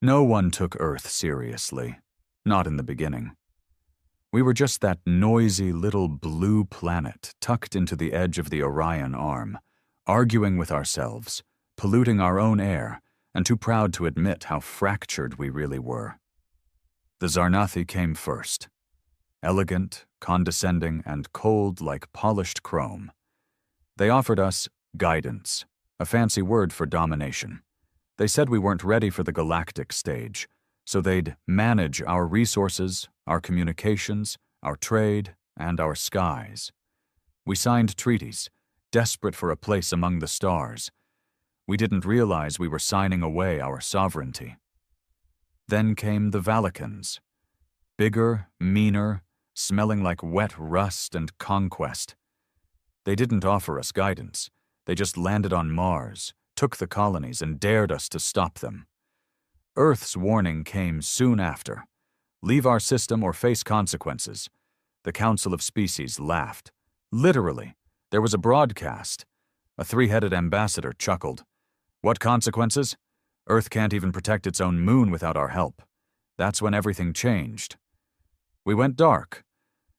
No one took Earth seriously, not in the beginning. We were just that noisy little blue planet tucked into the edge of the Orion Arm, arguing with ourselves, polluting our own air, and too proud to admit how fractured we really were. The Zarnathi came first. Elegant, condescending, and cold like polished chrome. They offered us guidance, a fancy word for domination. They said we weren't ready for the galactic stage, so they'd manage our resources, our communications, our trade, and our skies. We signed treaties, desperate for a place among the stars. We didn't realize we were signing away our sovereignty. Then came the Valicans. Bigger, meaner, smelling like wet rust and conquest. They didn't offer us guidance. They just landed on Mars, took the colonies, and dared us to stop them. Earth's warning came soon after. Leave our system or face consequences. The Council of Species laughed. Literally, there was a broadcast. A three-headed ambassador chuckled. What consequences? Earth can't even protect its own moon without our help. That's when everything changed. We went dark.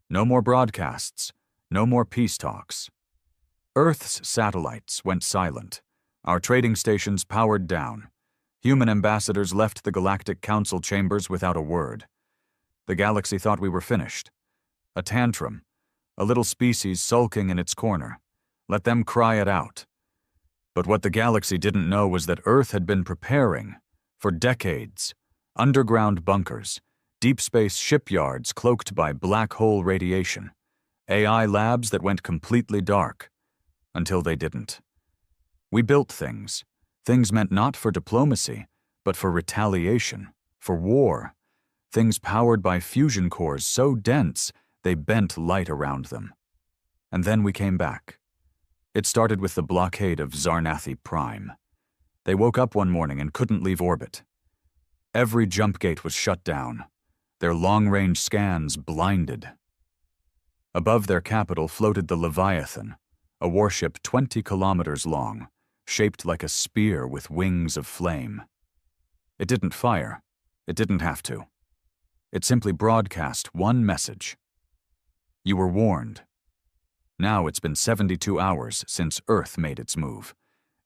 No more broadcasts. No more peace talks. Earth's satellites went silent. Our trading stations powered down. Human ambassadors left the Galactic Council chambers without a word. The galaxy thought we were finished. A tantrum. A little species sulking in its corner. Let them cry it out. But what the galaxy didn't know was that Earth had been preparing, for decades, underground bunkers, deep space shipyards cloaked by black hole radiation, AI labs that went completely dark, until they didn't. We built things meant not for diplomacy, but for retaliation, for war, things powered by fusion cores so dense they bent light around them. And then we came back. It started with the blockade of Zarnathi Prime. They woke up one morning and couldn't leave orbit. Every jump gate was shut down, their long-range scans blinded. Above their capital floated the Leviathan, a warship 20 kilometers long, shaped like a spear with wings of flame. It didn't fire. It didn't have to. It simply broadcast one message. You were warned. Now it's been 72 hours since Earth made its move.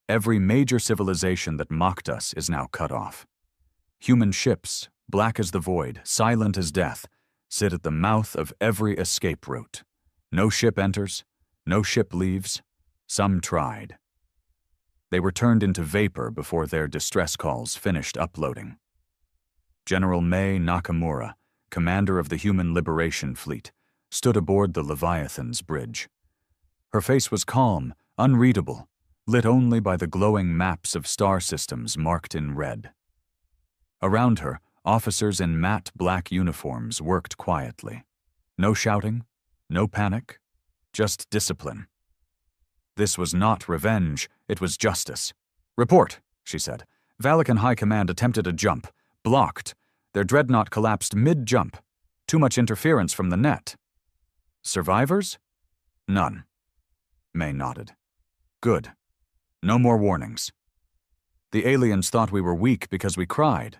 Every major civilization that mocked us is now cut off. Human ships, black as the void, silent as death, sit at the mouth of every escape route. No ship enters, no ship leaves. Some tried. They were turned into vapor before their distress calls finished uploading. General Mei Nakamura, commander of the Human Liberation Fleet, stood aboard the Leviathan's bridge. Her face was calm, unreadable, lit only by the glowing maps of star systems marked in red. Around her, officers in matte black uniforms worked quietly. No shouting, no panic, just discipline. This was not revenge, it was justice. Report, she said. Valican High Command attempted a jump. Blocked. Their dreadnought collapsed mid-jump. Too much interference from the net. Survivors? None. May nodded. Good. No more warnings. The aliens thought we were weak because we cried,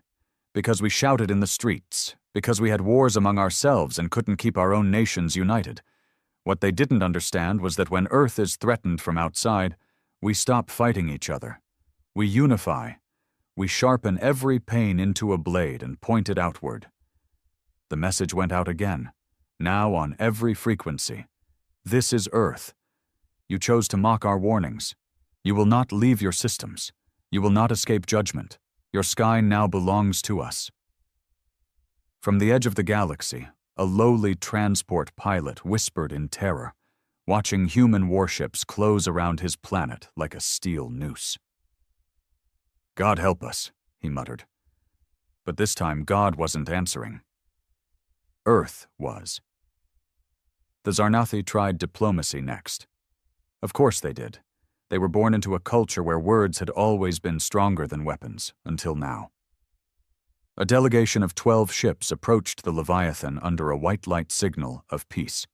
because we shouted in the streets, because we had wars among ourselves and couldn't keep our own nations united. What they didn't understand was that when Earth is threatened from outside, we stop fighting each other. We unify. We sharpen every pain into a blade and point it outward. The message went out again, now on every frequency. This is Earth. You chose to mock our warnings. You will not leave your systems. You will not escape judgment. Your sky now belongs to us. From the edge of the galaxy, a lowly transport pilot whispered in terror, watching human warships close around his planet like a steel noose. God help us, he muttered. But this time God wasn't answering. Earth was. The Zarnathi tried diplomacy next. Of course they did. They were born into a culture where words had always been stronger than weapons, until now. A delegation of 12 ships approached the Leviathan under a white light signal of peace.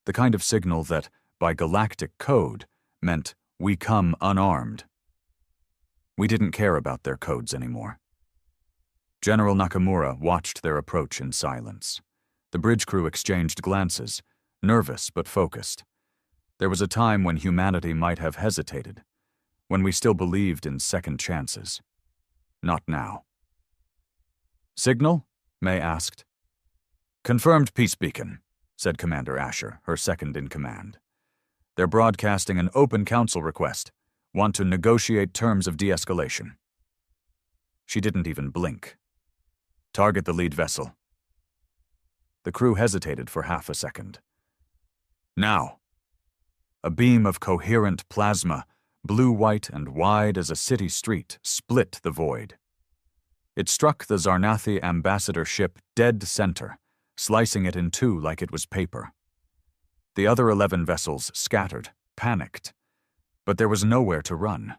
The kind of signal that, by galactic code, meant we come unarmed. We didn't care about their codes anymore. General Nakamura watched their approach in silence. The bridge crew exchanged glances, nervous but focused. There was a time when humanity might have hesitated, when we still believed in second chances. Not now. "Signal?" May asked. "Confirmed peace beacon," said Commander Asher, her second-in-command. "They're broadcasting an open council request. Want to negotiate terms of de-escalation." She didn't even blink. "Target the lead vessel." The crew hesitated for half a second. "Now!" A beam of coherent plasma, blue-white and wide as a city street, split the void. It struck the Zarnathi ambassador ship dead center, slicing it in two like it was paper. The other 11 vessels scattered, panicked. But there was nowhere to run.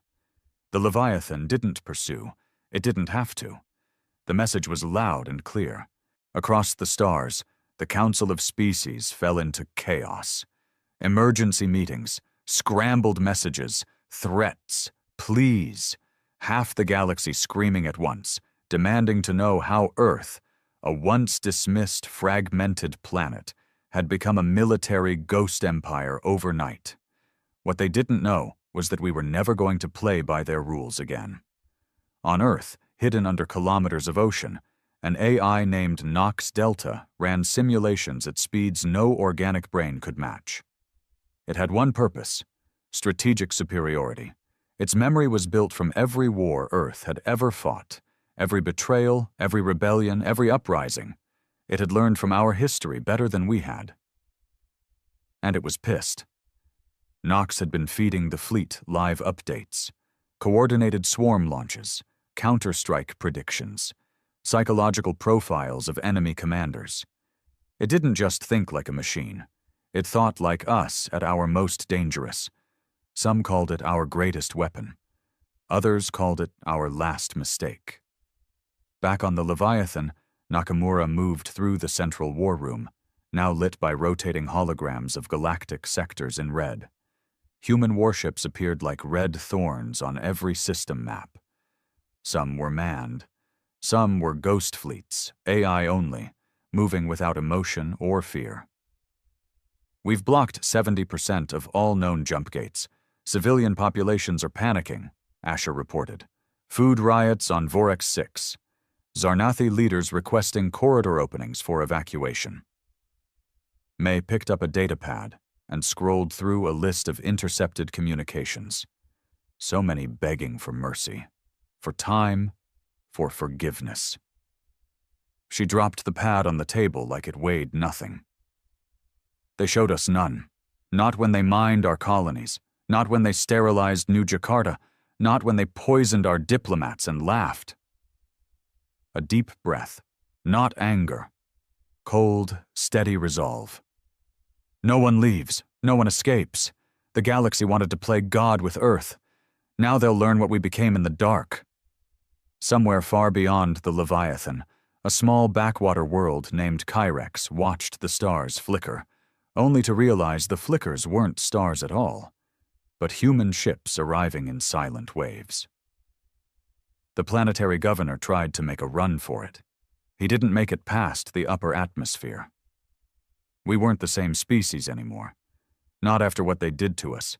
The Leviathan didn't pursue. It didn't have to. The message was loud and clear. Across the stars, the Council of Species fell into chaos. Emergency meetings, scrambled messages, threats, pleas. Half the galaxy screaming at once, demanding to know how Earth, a once-dismissed, fragmented planet, had become a military ghost empire overnight. What they didn't know was that we were never going to play by their rules again. On Earth, hidden under kilometers of ocean, an AI named Nox Delta ran simulations at speeds no organic brain could match. It had one purpose: strategic superiority. Its memory was built from every war Earth had ever fought, every betrayal, every rebellion, every uprising. It had learned from our history better than we had. And it was pissed. Nox had been feeding the fleet live updates, coordinated swarm launches, counter-strike predictions, psychological profiles of enemy commanders. It didn't just think like a machine. It thought like us at our most dangerous. Some called it our greatest weapon. Others called it our last mistake. Back on the Leviathan, Nakamura moved through the central war room, now lit by rotating holograms of galactic sectors in red. Human warships appeared like red thorns on every system map. Some were manned. Some were ghost fleets, AI only, moving without emotion or fear. "We've blocked 70% of all known jump gates. Civilian populations are panicking," Asher reported. "Food riots on Vorex 6. Zarnathi leaders requesting corridor openings for evacuation." May picked up a datapad and scrolled through a list of intercepted communications. So many begging for mercy, for time, for forgiveness. She dropped the pad on the table like it weighed nothing. "They showed us none. Not when they mined our colonies, not when they sterilized New Jakarta, not when they poisoned our diplomats and laughed." A deep breath, not anger. Cold, steady resolve. "No one leaves, no one escapes. The galaxy wanted to play God with Earth. Now they'll learn what we became in the dark." Somewhere far beyond the Leviathan, a small backwater world named Kyrex watched the stars flicker, only to realize the flickers weren't stars at all, but human ships arriving in silent waves. The planetary governor tried to make a run for it. He didn't make it past the upper atmosphere. We weren't the same species anymore, not after what they did to us.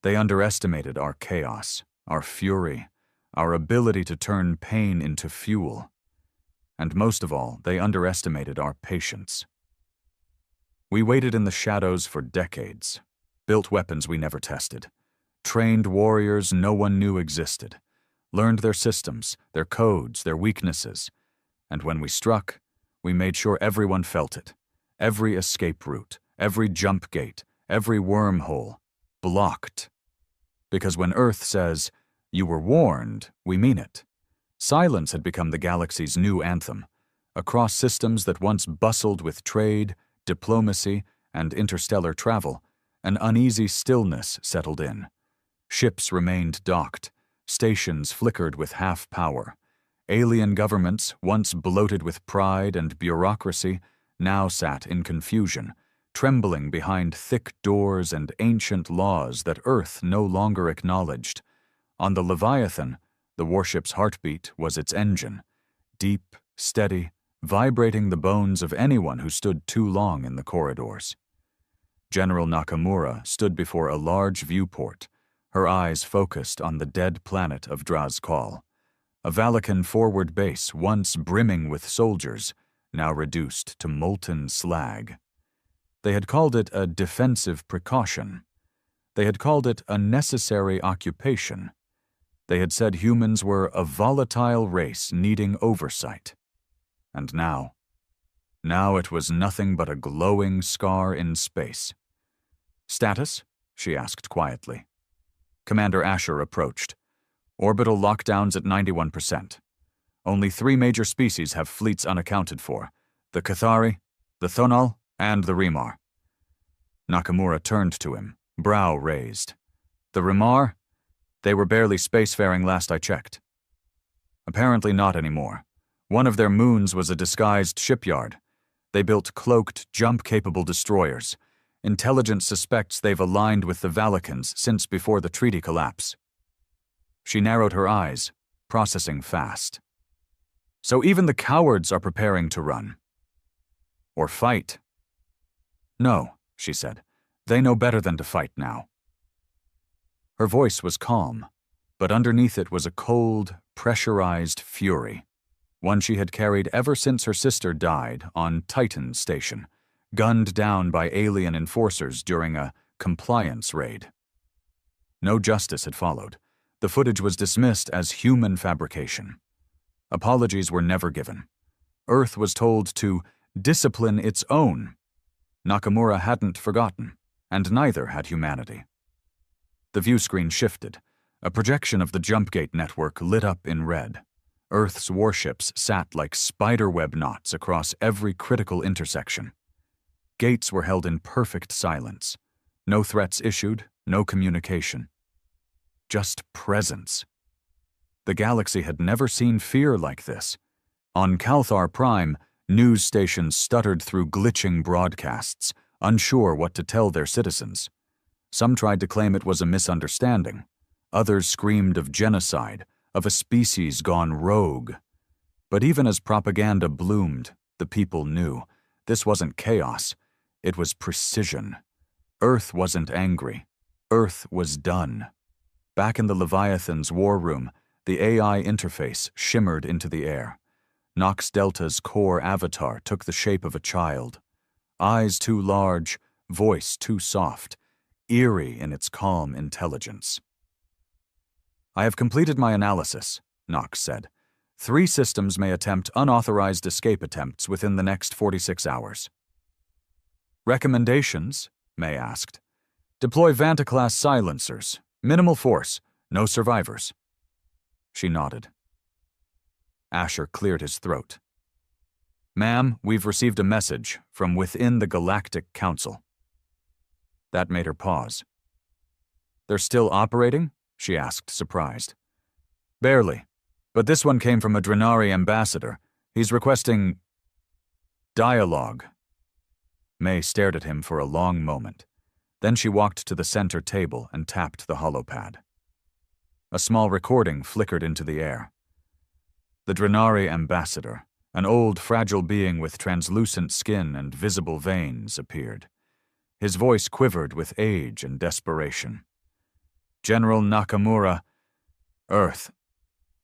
They underestimated our chaos, our fury, our ability to turn pain into fuel. And most of all, they underestimated our patience. We waited in the shadows for decades, built weapons we never tested, trained warriors no one knew existed, learned their systems, their codes, their weaknesses, and when we struck, we made sure everyone felt it. Every escape route, every jump gate, every wormhole, blocked. Because when Earth says, "You were warned," we mean it. Silence had become the galaxy's new anthem. Across systems that once bustled with trade, diplomacy, and interstellar travel, an uneasy stillness settled in. Ships remained docked. Stations flickered with half power. Alien governments, once bloated with pride and bureaucracy, now sat in confusion, trembling behind thick doors and ancient laws that Earth no longer acknowledged. On the Leviathan, the warship's heartbeat was its engine. deep, steady, vibrating the bones of anyone who stood too long in the corridors. General Nakamura stood before a large viewport, her eyes focused on the dead planet of Drazkal, a Valakan forward base once brimming with soldiers, now reduced to molten slag. They had called it a defensive precaution. They had called it a necessary occupation. They had said humans were a volatile race needing oversight. And now it was nothing but a glowing scar in space. "Status?" she asked quietly. Commander Asher approached. "Orbital lockdowns at 91%. Only 3 major species have fleets unaccounted for: the Cathari, the Thonal, and the Remar." Nakamura turned to him, brow raised. "The Remar? They were barely spacefaring last I checked." "Apparently not anymore. One of their moons was a disguised shipyard. They built cloaked, jump-capable destroyers. Intelligence suspects they've aligned with the Valakans since before the treaty collapse." She narrowed her eyes, processing fast. "So even the cowards are preparing to run. Or fight." "No," she said. "They know better than to fight now." Her voice was calm, but underneath it was a cold, pressurized fury, one she had carried ever since her sister died on Titan Station, gunned down by alien enforcers during a compliance raid. No justice had followed. The footage was dismissed as human fabrication. Apologies were never given. Earth was told to discipline its own. Nakamura hadn't forgotten, and neither had humanity. The view screen shifted. A projection of the Jumpgate network lit up in red. Earth's warships sat like spiderweb knots across every critical intersection. Gates were held in perfect silence. No threats issued, no communication. Just presence. The galaxy had never seen fear like this. On Calthar Prime, news stations stuttered through glitching broadcasts, unsure what to tell their citizens. Some tried to claim it was a misunderstanding. Others screamed of genocide, of a species gone rogue. But even as propaganda bloomed, the people knew this wasn't chaos. It was precision. Earth wasn't angry. Earth was done. Back in the Leviathan's war room, the AI interface shimmered into the air. Nox Delta's core avatar took the shape of a child. Eyes too large, voice too soft, eerie in its calm intelligence. "I have completed my analysis," Nox said. 3 systems may attempt unauthorized escape attempts within the next 46 hours. "Recommendations?" May asked. "Deploy Vanta-class silencers. Minimal force. No survivors." She nodded. Asher cleared his throat. "Ma'am, we've received a message from within the Galactic Council." That made her pause. "They're still operating?" she asked, surprised. "Barely. But this one came from a Drenari ambassador. He's requesting dialogue." May stared at him for a long moment. Then she walked to the center table and tapped the holopad. A small recording flickered into the air. The Drenari ambassador, an old, fragile being with translucent skin and visible veins, appeared. His voice quivered with age and desperation. "General Nakamura, Earth,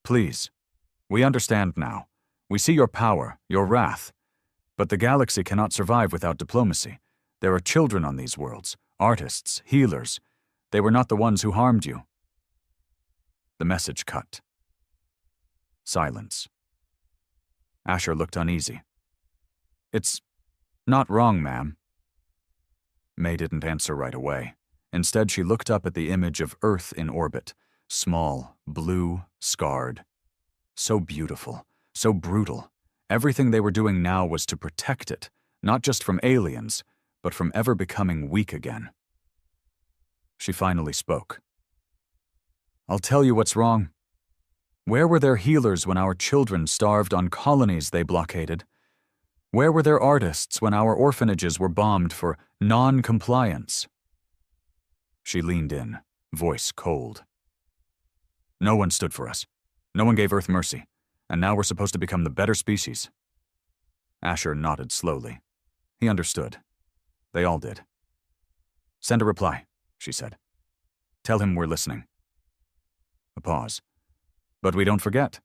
please. We understand now. We see your power, your wrath. But the galaxy cannot survive without diplomacy. There are children on these worlds, artists, healers. They were not the ones who harmed you." The message cut. Silence. Asher looked uneasy. "It's not wrong, ma'am." May didn't answer right away. Instead, she looked up at the image of Earth in orbit, small, blue, scarred. So beautiful, so brutal. Everything they were doing now was to protect it, not just from aliens, but from ever becoming weak again. She finally spoke. "I'll tell you what's wrong. Where were their healers when our children starved on colonies they blockaded? Where were their artists when our orphanages were bombed for non-compliance?" She leaned in, voice cold. "No one stood for us. No one gave Earth mercy. and now we're supposed to become the better species. Asher nodded slowly. He understood. They all did. Send a reply, she said. Tell him we're listening. A pause. But we don't forget.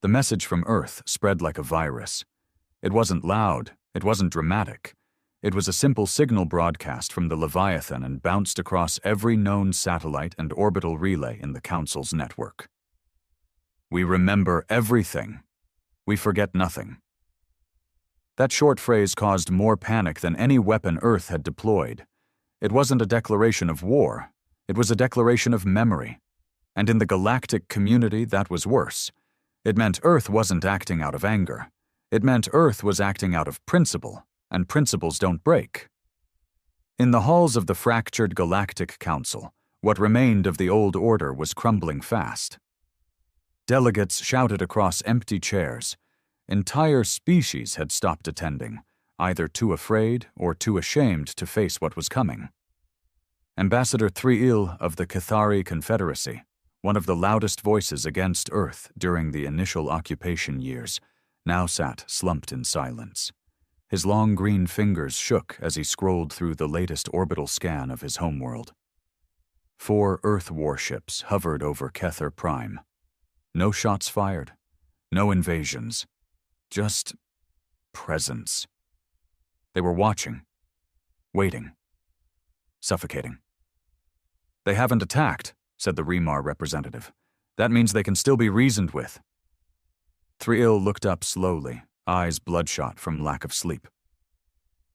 The message from Earth spread like a virus. It wasn't loud, it wasn't dramatic. It was a simple signal broadcast from the Leviathan and bounced across every known satellite and orbital relay in the Council's network. We remember everything. We forget nothing. That short phrase caused more panic than any weapon Earth had deployed. It wasn't a declaration of war. It was a declaration of memory. And in the galactic community, that was worse. It meant Earth wasn't acting out of anger. It meant Earth was acting out of principle, and principles don't break. In the halls of the fractured Galactic Council, what remained of the old order was crumbling fast. Delegates shouted across empty chairs. Entire species had stopped attending, either too afraid or too ashamed to face what was coming. Ambassador Thriil of the Cathari Confederacy, one of the loudest voices against Earth during the initial occupation years, now sat slumped in silence. His long green fingers shook as he scrolled through the latest orbital scan of his homeworld. 4 Earth warships hovered over Kether Prime. No shots fired, no invasions, just presence. They were watching, waiting, suffocating. They haven't attacked, said the Remar representative. That means they can still be reasoned with. Thriil looked up slowly, eyes bloodshot from lack of sleep.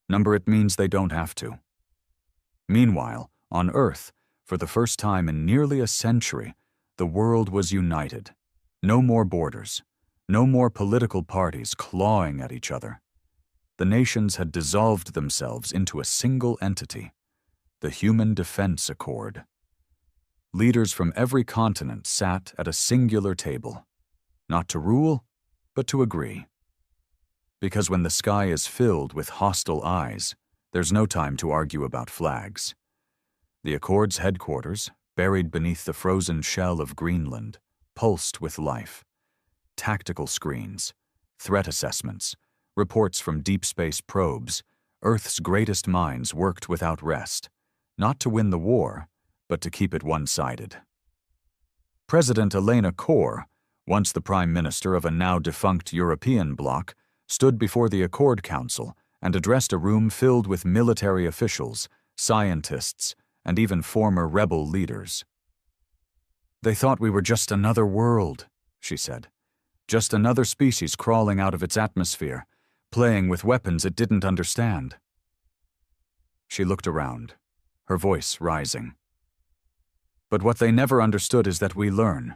Number, it means they don't have to. Meanwhile, on Earth, for the first time in nearly a century, the world was united. No more borders, no more political parties clawing at each other. The nations had dissolved themselves into a single entity, the Human Defense Accord. Leaders from every continent sat at a singular table, not to rule, but to agree. Because when the sky is filled with hostile eyes, there's no time to argue about flags. The Accord's headquarters, buried beneath the frozen shell of Greenland, pulsed with life. Tactical screens, threat assessments, reports from deep space probes, Earth's greatest minds worked without rest, not to win the war, but to keep it one-sided. President Elena Kor, once the Prime Minister of a now-defunct European bloc, stood before the Accord Council and addressed a room filled with military officials, scientists, and even former rebel leaders. They thought we were just another world, she said. Just another species crawling out of its atmosphere, playing with weapons it didn't understand. She looked around, her voice rising. But what they never understood is that we learn.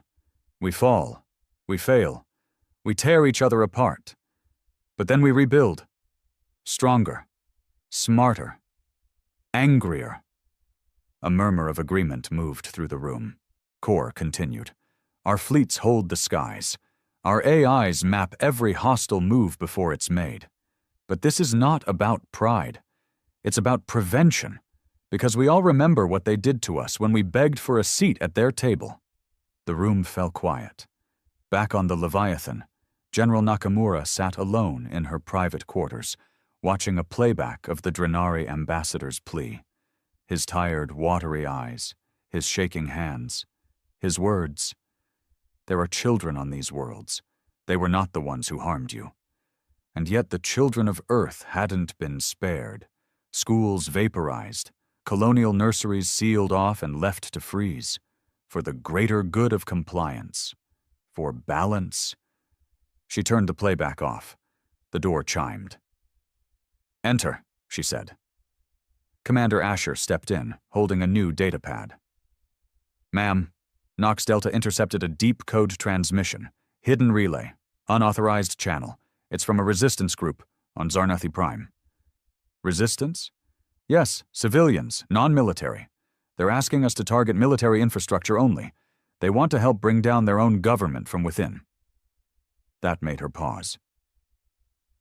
We fall. We fail. We tear each other apart. But then we rebuild. Stronger. Smarter. Angrier. A murmur of agreement moved through the room. Kor continued. Our fleets hold the skies. Our AIs map every hostile move before it's made. But this is not about pride. It's about prevention. Because we all remember what they did to us when we begged for a seat at their table. The room fell quiet. Back on the Leviathan, General Nakamura sat alone in her private quarters, watching a playback of the Drenari ambassador's plea. His tired, watery eyes, his shaking hands, his words. There are children on these worlds. They were not the ones who harmed you. And yet the children of Earth hadn't been spared. Schools vaporized. Colonial nurseries sealed off and left to freeze. For the greater good of compliance. For balance. She turned the playback off. The door chimed. Enter, she said. Commander Asher stepped in, holding a new datapad. Ma'am, Nox Delta intercepted a deep code transmission. Hidden relay. Unauthorized channel. It's from a resistance group on Zarnathi Prime. Resistance? Yes, civilians, non-military. They're asking us to target military infrastructure only. They want to help bring down their own government from within. That made her pause.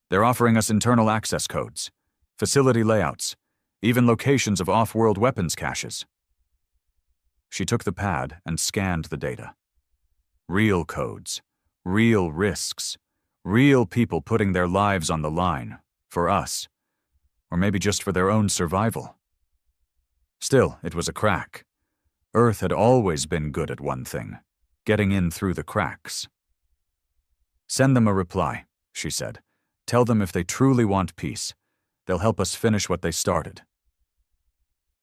They're offering us internal access codes, facility layouts, even locations of off-world weapons caches. She took the pad and scanned the data. Real codes, Real risks. Real people putting their lives on the line. For us. Or maybe just for their own survival. Still, it was a crack. Earth had always been good at one thing. Getting in through the cracks. "Send them a reply," she said. "Tell them if they truly want peace. They'll help us finish what they started."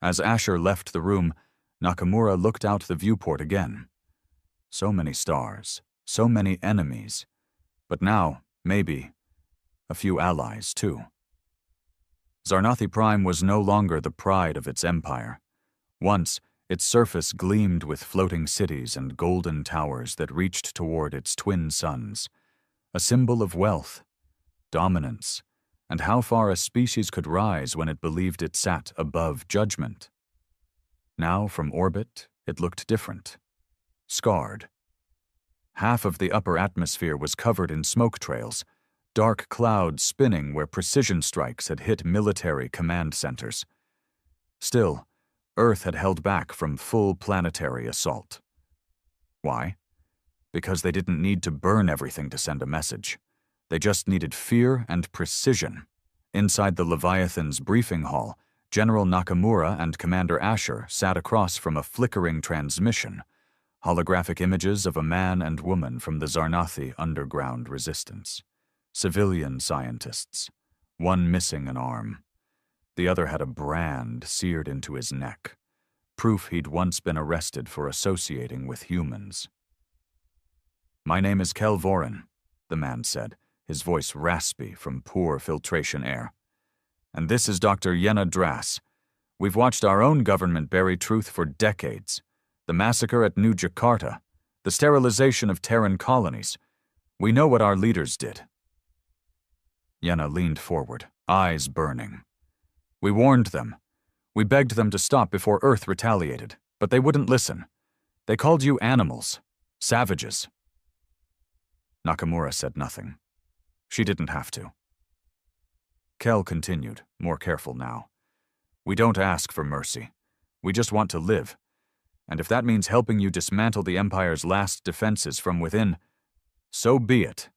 As Asher left the room, Nakamura looked out the viewport again. So many stars, so many enemies, but now, maybe, a few allies too. Zarnathi Prime was no longer the pride of its empire. Once, its surface gleamed with floating cities and golden towers that reached toward its twin suns, a symbol of wealth, dominance, and how far a species could rise when it believed it sat above judgment. Now, from orbit, it looked different. Scarred. Half of the upper atmosphere was covered in smoke trails, dark clouds spinning where precision strikes had hit military command centers. Still, Earth had held back from full planetary assault. Why? Because they didn't need to burn everything to send a message. They just needed fear and precision. Inside the Leviathan's briefing hall, General Nakamura and Commander Asher sat across from a flickering transmission, holographic images of a man and woman from the Zarnathi underground resistance. Civilian scientists, one missing an arm. The other had a brand seared into his neck, proof he'd once been arrested for associating with humans. "My name is Kel Voren," the man said, his voice raspy from poor filtration air. "And this is Dr. Yenna Drass. We've watched our own government bury truth for decades. The massacre at New Jakarta, the sterilization of Terran colonies. We know what our leaders did." Yenna leaned forward, eyes burning. "We warned them. We begged them to stop before Earth retaliated, but they wouldn't listen. They called you animals, savages." Nakamura said nothing. She didn't have to. Kel continued, more careful now. "We don't ask for mercy. We just want to live. And if that means helping you dismantle the Empire's last defenses from within, so be it."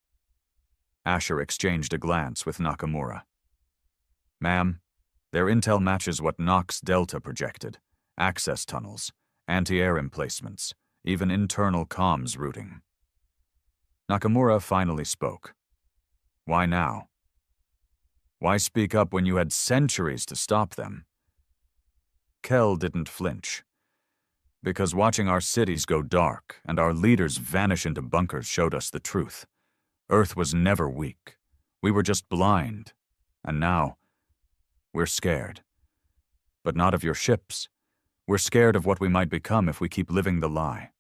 Asher exchanged a glance with Nakamura. "Ma'am, their intel matches what Nox Delta projected. Access tunnels, anti-air emplacements, even internal comms routing." Nakamura finally spoke. "Why now? Why speak up when you had centuries to stop them?" Kel didn't flinch. "Because watching our cities go dark and our leaders vanish into bunkers showed us the truth. Earth was never weak. We were just blind. And now, we're scared. But not of your ships. We're scared of what we might become if we keep living the lie."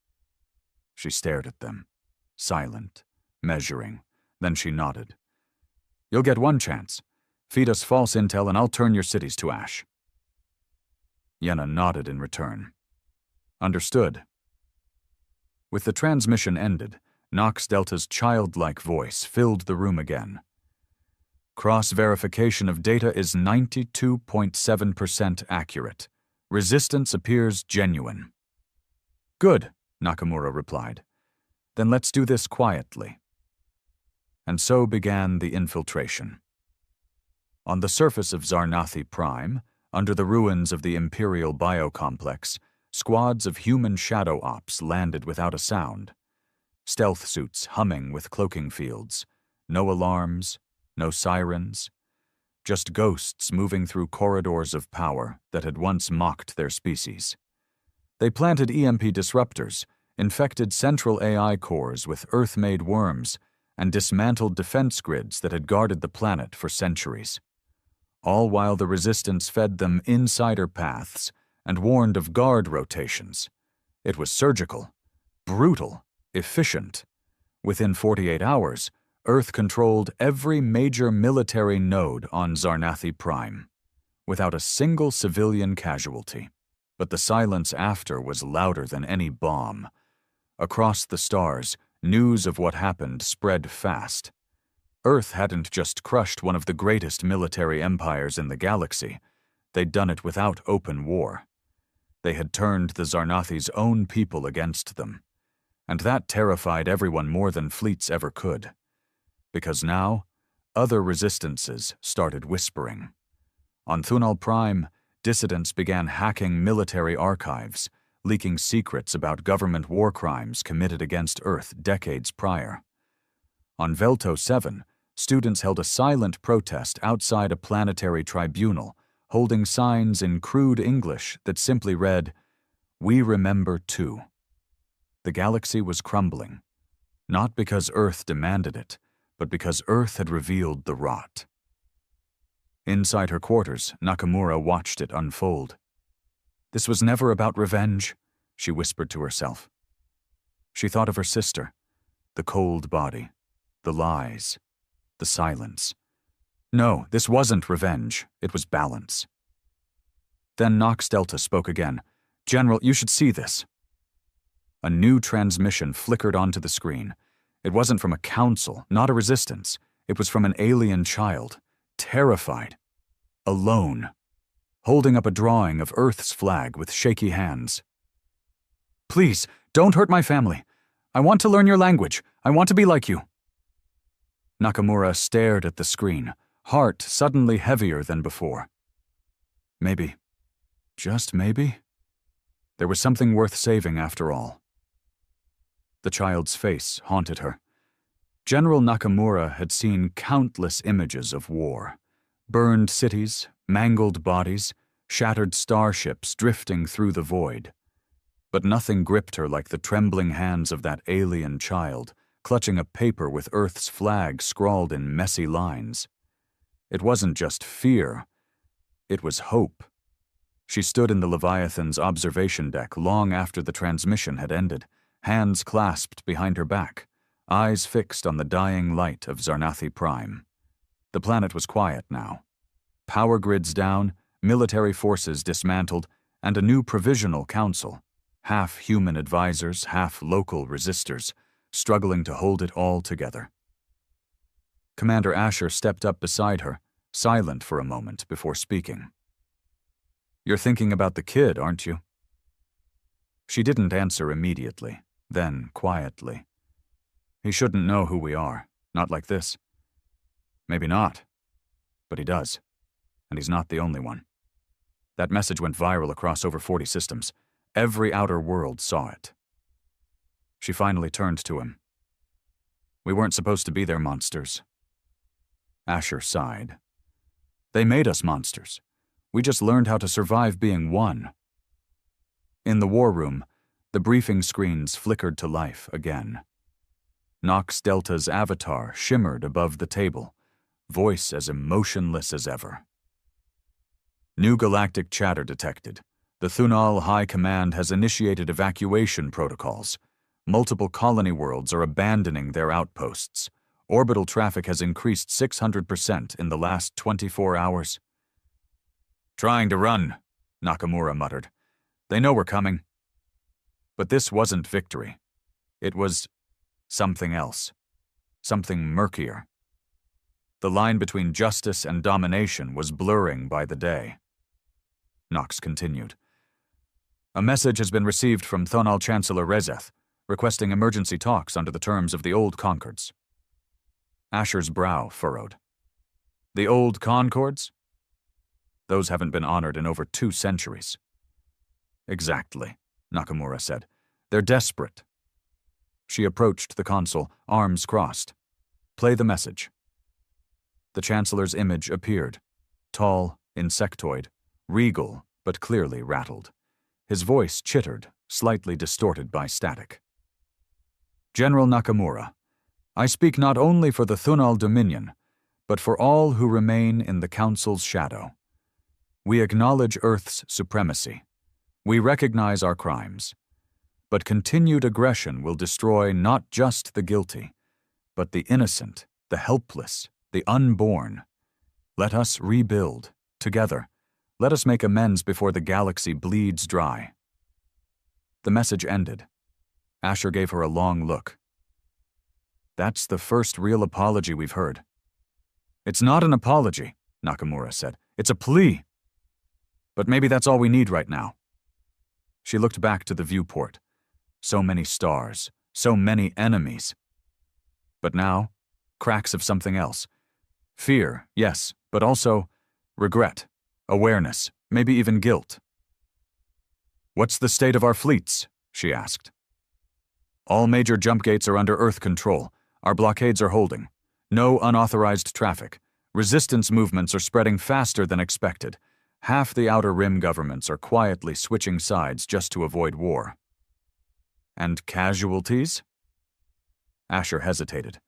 She stared at them, silent, measuring. Then she nodded. "You'll get one chance. Feed us false intel and I'll turn your cities to ash." Yenna nodded in return. "Understood." With the transmission ended, Nox Delta's childlike voice filled the room again. "Cross-verification of data is 92.7% accurate. Resistance appears genuine." "Good," Nakamura replied. "Then let's do this quietly." And so began the infiltration. On the surface of Zarnathi Prime, under the ruins of the Imperial Biocomplex, squads of human shadow ops landed without a sound. Stealth suits humming with cloaking fields. No alarms, no sirens. Just ghosts moving through corridors of power that had once mocked their species. They planted EMP disruptors, infected central AI cores with Earth-made worms, and dismantled defense grids that had guarded the planet for centuries. All while the Resistance fed them insider paths and warned of guard rotations. It was surgical, brutal, efficient. Within 48 hours, Earth controlled every major military node on Zarnathi Prime, without a single civilian casualty. But the silence after was louder than any bomb. Across the stars, news of what happened spread fast. Earth hadn't just crushed one of the greatest military empires in the galaxy. They'd done it without open war. They had turned the Zarnathi's own people against them. And that terrified everyone more than fleets ever could. Because now, other resistances started whispering. On Thunal Prime, dissidents began hacking military archives, leaking secrets about government war crimes committed against Earth decades prior. On Velto 7, students held a silent protest outside a planetary tribunal, holding signs in crude English that simply read, "We remember too." The galaxy was crumbling, not because Earth demanded it, but because Earth had revealed the rot. Inside her quarters, Nakamura watched it unfold. This was never about revenge, she whispered to herself. She thought of her sister, the cold body, the lies, the silence. No, this wasn't revenge, it was balance. Then Nox Delta spoke again. "General, you should see this." A new transmission flickered onto the screen. It wasn't from a council, not a resistance. It was from an alien child, terrified, alone, holding up a drawing of Earth's flag with shaky hands. "Please, don't hurt my family. I want to learn your language. I want to be like you." Nakamura stared at the screen, heart suddenly heavier than before. Maybe, just maybe, there was something worth saving after all. The child's face haunted her. General Nakamura had seen countless images of war. Burned cities, mangled bodies, shattered starships drifting through the void. But nothing gripped her like the trembling hands of that alien child, clutching a paper with Earth's flag scrawled in messy lines. It wasn't just fear, it was hope. She stood in the Leviathan's observation deck long after the transmission had ended, hands clasped behind her back, eyes fixed on the dying light of Zarnathi Prime. The planet was quiet now. Power grids down, military forces dismantled, and a new provisional council, half human advisors, half local resistors, struggling to hold it all together. Commander Asher stepped up beside her, silent for a moment before speaking. "You're thinking about the kid, aren't you?" She didn't answer immediately, then quietly. "He shouldn't know who we are, not like this." "Maybe not, but he does, and he's not the only one." That message went viral across over 40 systems. Every outer world saw it. She finally turned to him. "We weren't supposed to be their monsters." Asher sighed. "They made us monsters. We just learned how to survive being one." In the war room, the briefing screens flickered to life again. Nox Delta's avatar shimmered above the table, voice as emotionless as ever. "New galactic chatter detected. The Thunal High Command has initiated evacuation protocols. Multiple colony worlds are abandoning their outposts. Orbital traffic has increased 600% in the last 24 hours. "Trying to run," Nakamura muttered. "They know we're coming." But this wasn't victory. It was something else. Something murkier. The line between justice and domination was blurring by the day. Nox continued. "A message has been received from Thonal Chancellor Rezeth, requesting emergency talks under the terms of the Old Concords." Asher's brow furrowed. "The Old Concords? Those haven't been honored in over 2 centuries. "Exactly," Nakamura said. "They're desperate." She approached the console, arms crossed. "Play the message." The Chancellor's image appeared, tall, insectoid, regal, but clearly rattled. His voice chittered, slightly distorted by static. "General Nakamura, I speak not only for the Thunal Dominion, but for all who remain in the Council's shadow. We acknowledge Earth's supremacy. We recognize our crimes. But continued aggression will destroy not just the guilty, but the innocent, the helpless, the unborn. Let us rebuild, together. Let us make amends before the galaxy bleeds dry." The message ended. Asher gave her a long look. "That's the first real apology we've heard." "It's not an apology," Nakamura said. "It's a plea. But maybe that's all we need right now." She looked back to the viewport. So many stars, so many enemies. But now, cracks of something else. Fear, yes, but also regret, awareness, maybe even guilt. "What's the state of our fleets?" she asked. "All major jump gates are under Earth control. Our blockades are holding. No unauthorized traffic. Resistance movements are spreading faster than expected. Half the Outer Rim governments are quietly switching sides just to avoid war." "And casualties?" Asher hesitated.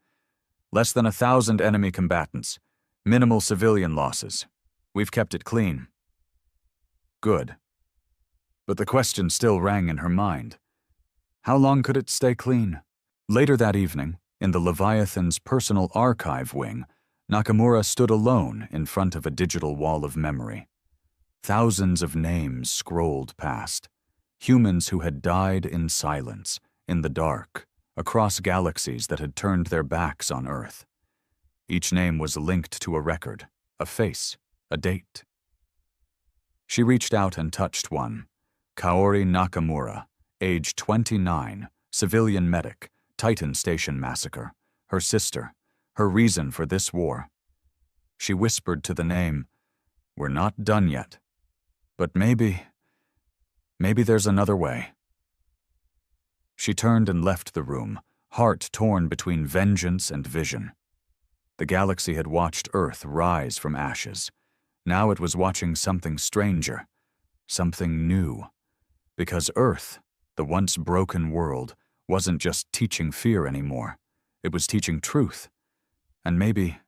"Less than 1,000 enemy combatants. Minimal civilian losses. We've kept it clean." Good. But the question still rang in her mind. How long could it stay clean? Later that evening, in the Leviathan's personal archive wing, Nakamura stood alone in front of a digital wall of memory. Thousands of names scrolled past. Humans who had died in silence, in the dark, across galaxies that had turned their backs on Earth. Each name was linked to a record, a face, a date. She reached out and touched one. Kaori Nakamura, age 29, civilian medic, Titan Station massacre, her sister, her reason for this war. She whispered to the name, "We're not done yet. But maybe there's another way." She turned and left the room, heart torn between vengeance and vision. The galaxy had watched Earth rise from ashes. Now it was watching something stranger, something new. Because Earth, the once broken world, wasn't just teaching fear anymore. It was teaching truth. And maybe,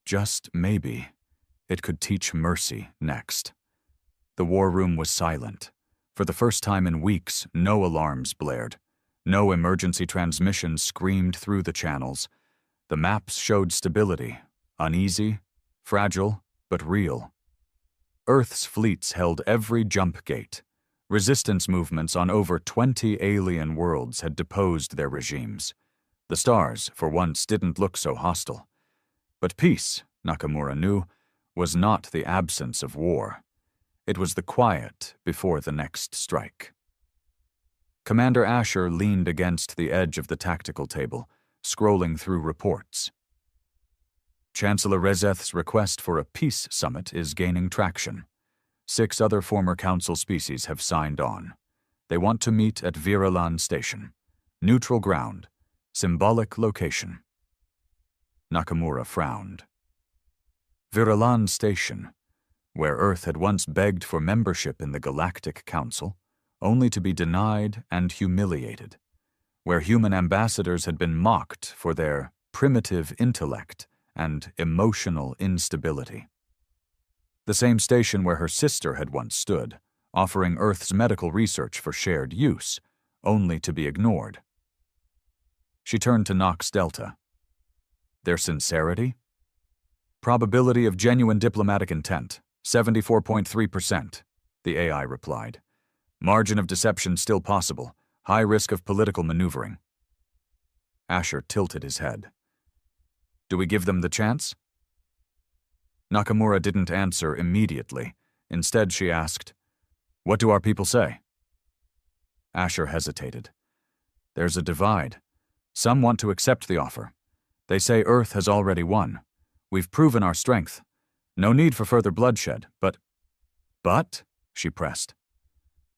just maybe, it could teach mercy next. The war room was silent. For the first time in weeks, no alarms blared. No emergency transmissions screamed through the channels. The maps showed stability, uneasy, fragile, but real. Earth's fleets held every jump gate. Resistance movements on over 20 alien worlds had deposed their regimes. The stars, for once, didn't look so hostile. But peace, Nakamura knew, was not the absence of war. It was the quiet before the next strike. Commander Asher leaned against the edge of the tactical table, scrolling through reports. Chancellor Rezeth's request for a peace summit is gaining traction. 6 other former Council species have signed on. They want to meet at Viralan Station. Neutral ground. Symbolic location. Nakamura frowned. Viralan Station, where Earth had once begged for membership in the Galactic Council, only to be denied and humiliated, where human ambassadors had been mocked for their primitive intellect and emotional instability. The same station where her sister had once stood, offering Earth's medical research for shared use, only to be ignored. She turned to Nox Delta. Their sincerity? Probability of genuine diplomatic intent, 74.3%, the AI replied. Margin of deception still possible, high risk of political maneuvering. Asher tilted his head. Do we give them the chance? Nakamura didn't answer immediately. Instead, she asked, "What do our people say?" Asher hesitated. There's a divide. Some want to accept the offer. They say Earth has already won. We've proven our strength. No need for further bloodshed, but, she pressed.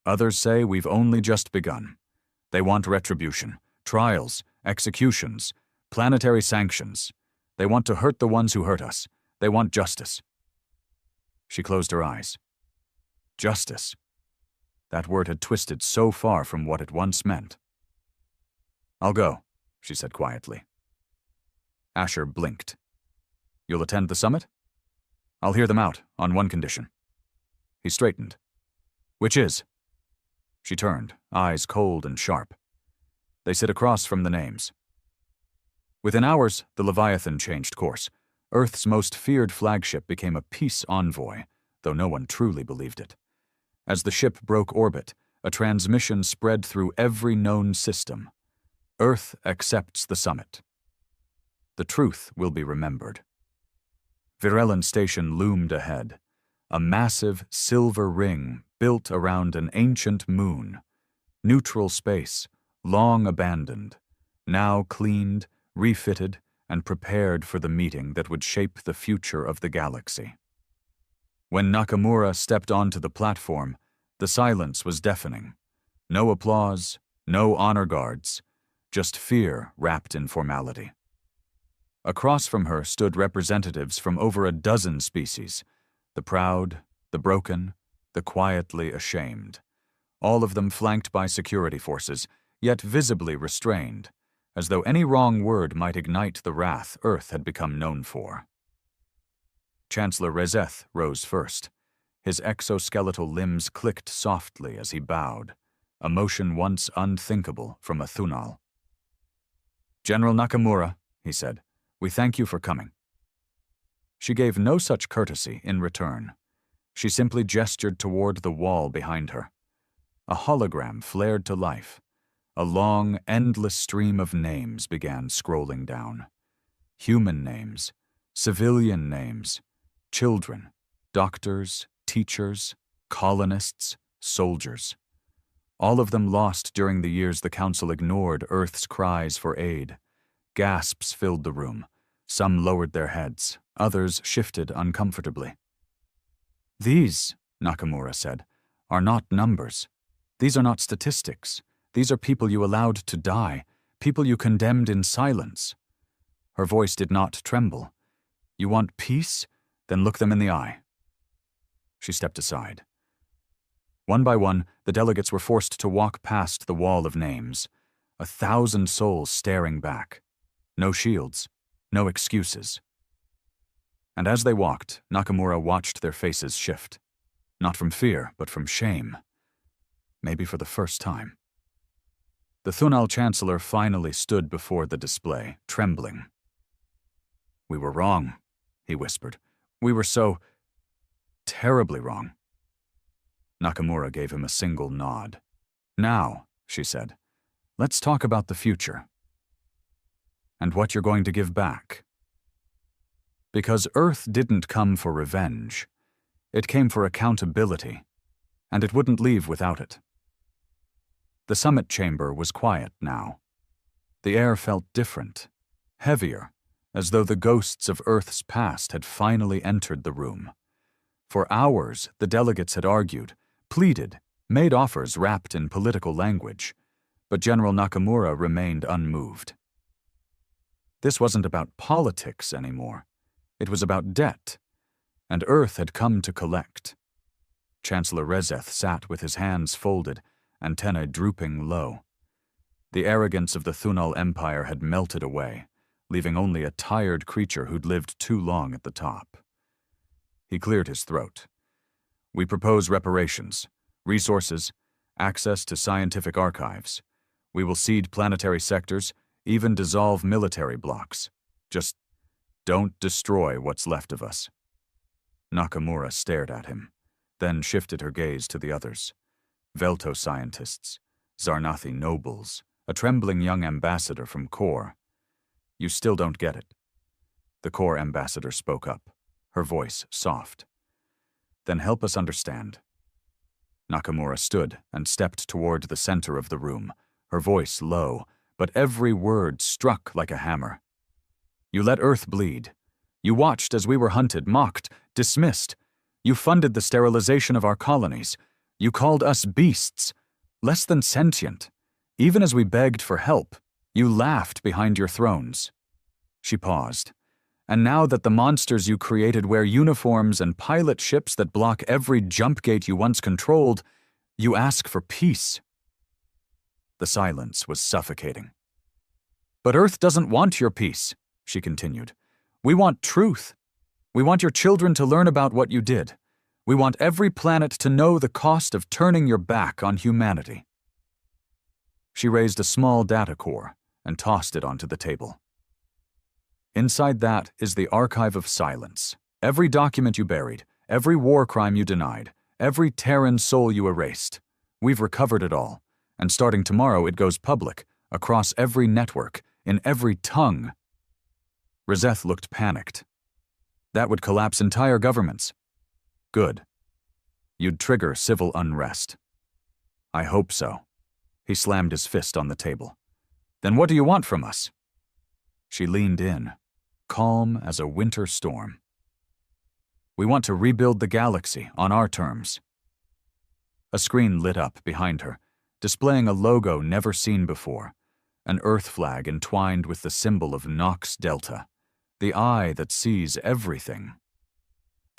Others say we've only just begun. They want retribution, trials, executions, planetary sanctions. They want to hurt the ones who hurt us. They want justice. She closed her eyes. Justice. That word had twisted so far from what it once meant. I'll go, she said quietly. Asher blinked. You'll attend the summit? I'll hear them out, on one condition. He straightened. Which is? She turned, eyes cold and sharp. They sit across from the names. Within hours, the Leviathan changed course. Earth's most feared flagship became a peace envoy, though no one truly believed it. As the ship broke orbit, a transmission spread through every known system. Earth accepts the summit. The truth will be remembered. Viralan Station loomed ahead, a massive silver ring built around an ancient moon. Neutral space, long abandoned, now cleaned, refitted, and prepared for the meeting that would shape the future of the galaxy. When Nakamura stepped onto the platform, the silence was deafening. No applause, no honor guards, just fear wrapped in formality. Across from her stood representatives from over a dozen species, the proud, the broken, the quietly ashamed, all of them flanked by security forces, yet visibly restrained, as though any wrong word might ignite the wrath Earth had become known for. Chancellor Rezeth rose first. His exoskeletal limbs clicked softly as he bowed, a motion once unthinkable from a Thunal. "General Nakamura," he said, "we thank you for coming." She gave no such courtesy in return. She simply gestured toward the wall behind her. A hologram flared to life. A long, endless stream of names began scrolling down. Human names, civilian names, children, doctors, teachers, colonists, soldiers. All of them lost during the years the Council ignored Earth's cries for aid. Gasps filled the room. Some lowered their heads. Others shifted uncomfortably. "These," Nakamura said, "are not numbers. These are not statistics. These are people you allowed to die, people you condemned in silence." Her voice did not tremble. "You want peace? Then look them in the eye." She stepped aside. One by one, the delegates were forced to walk past the wall of names, 1,000 souls staring back. No shields, no excuses. And as they walked, Nakamura watched their faces shift. Not from fear, but from shame. Maybe for the first time. The Thunal Chancellor finally stood before the display, trembling. "We were wrong," he whispered. "We were so terribly wrong." Nakamura gave him a single nod. "Now," she said, "let's talk about the future. And what you're going to give back." Because Earth didn't come for revenge. It came for accountability, and it wouldn't leave without it. The summit chamber was quiet now. The air felt different, heavier, as though the ghosts of Earth's past had finally entered the room. For hours, the delegates had argued, pleaded, made offers wrapped in political language, but General Nakamura remained unmoved. This wasn't about politics anymore. It was about debt, and Earth had come to collect. Chancellor Rezeth sat with his hands folded, antennae drooping low. The arrogance of the Thunal Empire had melted away, leaving only a tired creature who'd lived too long at the top. He cleared his throat. "We propose reparations, resources, access to scientific archives. We will cede planetary sectors, even dissolve military blocks. Just don't destroy what's left of us." Nakamura stared at him, then shifted her gaze to the others. Velto scientists, Zarnathi nobles, a trembling young ambassador from Kor. "You still don't get it." The Kor ambassador spoke up, her voice soft. "Then help us understand." Nakamura stood and stepped toward the center of the room, her voice low, but every word struck like a hammer. "You let Earth bleed. You watched as we were hunted, mocked, dismissed. You funded the sterilization of our colonies. You called us beasts, less than sentient. Even as we begged for help, you laughed behind your thrones." She paused. "And now that the monsters you created wear uniforms and pilot ships that block every jump gate you once controlled, you ask for peace." The silence was suffocating. "But Earth doesn't want your peace," she continued. "We want truth. We want your children to learn about what you did. We want every planet to know the cost of turning your back on humanity." She raised a small data core and tossed it onto the table. "Inside that is the archive of silence. Every document you buried, every war crime you denied, every Terran soul you erased. We've recovered it all, and starting tomorrow it goes public, across every network, in every tongue." Rezeth looked panicked. "That would collapse entire governments." "Good. You'd trigger civil unrest." "I hope so." He slammed his fist on the table. Then what do you want from us? She leaned in, calm as a winter storm. We want to rebuild the galaxy on our terms. A screen lit up behind her, displaying a logo never seen before, an Earth flag entwined with the symbol of Nox Delta, the eye that sees everything.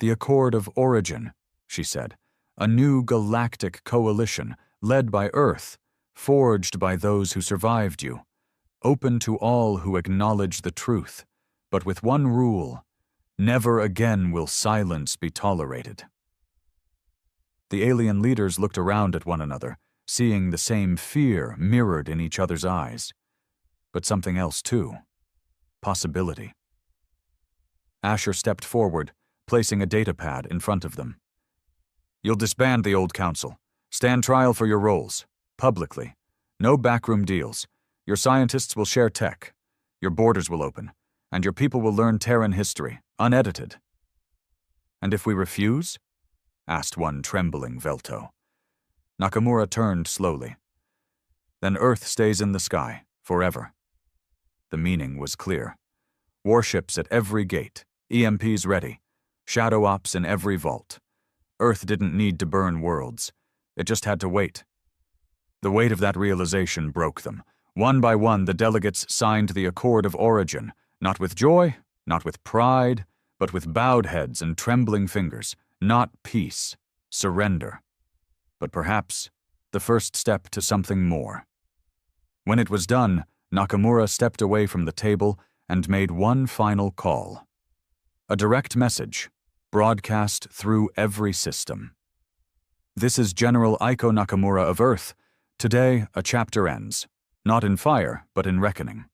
The Accord of Origin, she said, a new galactic coalition led by Earth, forged by those who survived you, open to all who acknowledge the truth, but with one rule: never again will silence be tolerated. The alien leaders looked around at one another, seeing the same fear mirrored in each other's eyes. But something else too. Possibility. Asher stepped forward, placing a datapad in front of them. You'll disband the old council. Stand trial for your roles. Publicly. No backroom deals. Your scientists will share tech. Your borders will open. And your people will learn Terran history, unedited. And if we refuse? Asked one trembling Velto. Nakamura turned slowly. Then Earth stays in the sky, forever. The meaning was clear. Warships at every gate, EMPs ready, shadow ops in every vault. Earth didn't need to burn worlds. It just had to wait. The weight of that realization broke them. One by one, the delegates signed the Accord of Origin, not with joy, not with pride, but with bowed heads and trembling fingers. Not peace, surrender, but perhaps the first step to something more. When it was done, Nakamura stepped away from the table and made one final call. A direct message, broadcast through every system. This is General Aiko Nakamura of Earth. Today, a chapter ends, not in fire, but in reckoning.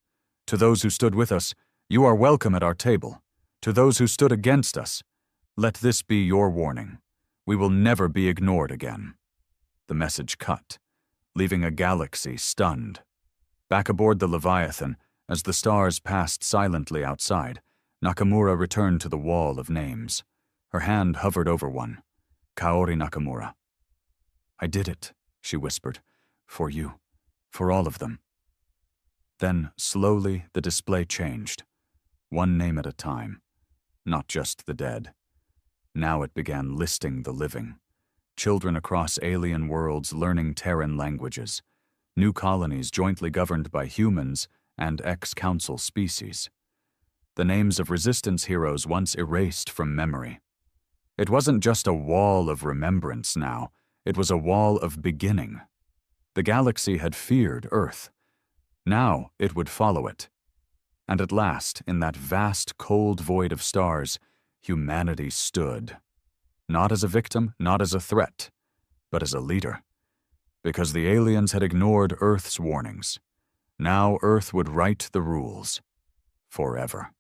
To those who stood with us, you are welcome at our table. To those who stood against us, let this be your warning. We will never be ignored again. The message cut, leaving a galaxy stunned. Back aboard the Leviathan, as the stars passed silently outside, Nakamura returned to the wall of names. Her hand hovered over one. Kaori Nakamura. I did it, she whispered. For you. For all of them. Then, slowly, the display changed. One name at a time. Not just the dead. Now it began listing the living. Children across alien worlds learning Terran languages. New colonies jointly governed by humans and ex-council species. The names of resistance heroes once erased from memory. It wasn't just a wall of remembrance now. It was a wall of beginning. The galaxy had feared Earth. Now it would follow it. And at last, in that vast, cold void of stars, humanity stood. Not as a victim, not as a threat, but as a leader. Because the aliens had ignored Earth's warnings. Now Earth would write the rules. Forever.